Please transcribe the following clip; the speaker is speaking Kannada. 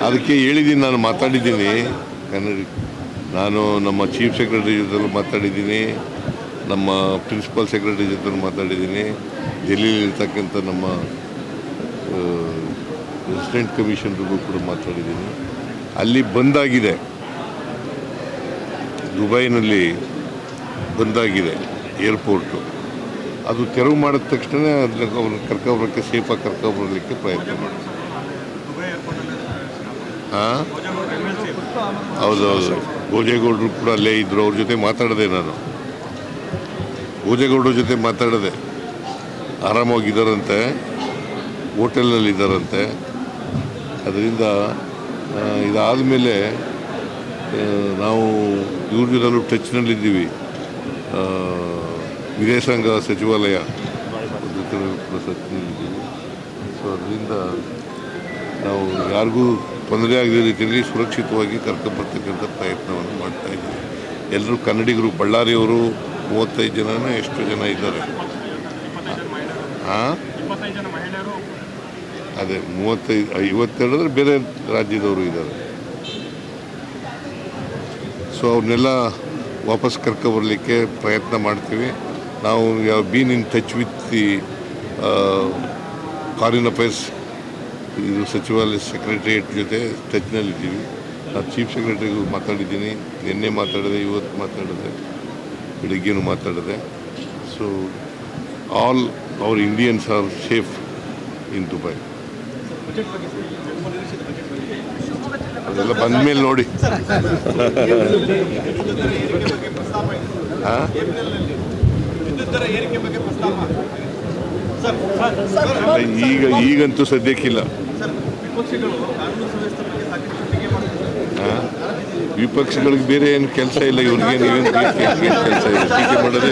ಅದಕ್ಕೆ ಹೇಳಿದ್ದೀನಿ, ನಾನು ಮಾತಾಡಿದ್ದೀನಿ ಕನ್ನಡ. ನಾನು ನಮ್ಮ ಚೀಫ್ ಸೆಕ್ರೆಟರಿ ಜೊತೆ ಮಾತಾಡಿದ್ದೀನಿ, ನಮ್ಮ ಪ್ರಿನ್ಸಿಪಲ್ ಸೆಕ್ರೆಟರಿ ಜೊತೆ ಮಾತಾಡಿದ್ದೀನಿ, ಡೆಲ್ಲಿಲಿರ್ತಕ್ಕಂಥ ನಮ್ಮ ಅಸಿಸ್ಟೆಂಟ್ ಕಮಿಷನರ್ಗೂ ಕೂಡ ಮಾತಾಡಿದ್ದೀನಿ. ಅಲ್ಲಿ ಬಂದಾಗಿದೆ, ದುಬೈನಲ್ಲಿ ಬಂದಾಗಿದೆ ಏರ್ಪೋರ್ಟು. ಅದು ತೆರವು ಮಾಡಿದ ತಕ್ಷಣ ಅವ್ರನ್ನ ಕರ್ಕೊಬರೋಕ್ಕೆ, ಸೇಫಾಗಿ ಕರ್ಕೊಬರಲಿಕ್ಕೆ ಪ್ರಯತ್ನ ಮಾಡಿ. ಹಾಂ, ಹೌದೌದು. ಭೋಜೇಗೌಡರು ಕೂಡ ಅಲ್ಲೇ ಇದ್ದರು, ಅವ್ರ ಜೊತೆ ಮಾತಾಡಿದೆ ನಾನು. ಭೋಜೇಗೌಡರ ಜೊತೆ ಮಾತಾಡಿದೆ, ಆರಾಮಾಗಿದ್ದಾರಂತೆ, ಹೋಟೆಲ್ನಲ್ಲಿದ್ದಾರಂತೆ. ಅದರಿಂದ ಇದಾದ ಮೇಲೆ ನಾವು ಇವ್ರ ಜೊತೆಲೂ ಟಚ್ನಲ್ಲಿದ್ದೀವಿ. ವಿದೇಶಾಂಗ ಸಚಿವಾಲಯ ಟಚ್ನಲ್ಲಿದ್ದೀವಿ. ಸೊ ಅದರಿಂದ ನಾವು ಯಾರಿಗೂ ತೊಂದರೆ ಆಗದ ರೀತಿಯಲ್ಲಿ ಸುರಕ್ಷಿತವಾಗಿ ಕರ್ಕೊಂಬರ್ತಕ್ಕಂಥ ಪ್ರಯತ್ನವನ್ನು ಮಾಡ್ತಾಯಿದ್ದೀವಿ. ಎಲ್ಲರೂ ಕನ್ನಡಿಗರು. ಬಳ್ಳಾರಿಯವರು 35 ಜನನ ಎಷ್ಟು ಜನ ಇದ್ದಾರೆ? ಹಾಂ, ಅದೇ 52 ಅಂದರೆ ಬೇರೆ ರಾಜ್ಯದವರು ಇದ್ದಾರೆ. ಸೊ ಅವ್ರನ್ನೆಲ್ಲ ವಾಪಸ್ ಕರ್ಕೊಬರಲಿಕ್ಕೆ ಪ್ರಯತ್ನ ಮಾಡ್ತೀವಿ. ನಾವು been in touch with the foreign affairs ಇದು ಸಚಿವಾಲಯ ಸೆಕ್ರೆಟರಿಯೇಟ್ ಜೊತೆ ಟಚ್ನಲ್ಲಿದ್ದೀವಿ. ನಾನು ಚೀಫ್ ಸೆಕ್ರೆಟರಿಗೂ ಮಾತಾಡಿದ್ದೀನಿ, ನಿನ್ನೆ ಮಾತಾಡಿದೆ, ಇವತ್ತು ಮಾತಾಡಿದೆ, ಬೆಳಿಗ್ಗೆನೂ ಮಾತಾಡಿದೆ. So all our Indians are safe in Dubai. ಅದೆಲ್ಲ ಬಂದ ಮೇಲೆ ನೋಡಿ. ಈಗಂತೂ ಸದ್ಯಕ್ಕಿಲ್ಲ. ವಿಪಕ್ಷಗಳಿಗೆ ಬೇರೆ ಏನು ಕೆಲಸ ಇಲ್ಲ, ಇವ್ರಿಗೆ ನೀವೇನು ಕೆಲಸ ಇದೆ ಟೀಕೆ ಮಾಡೋದೇ.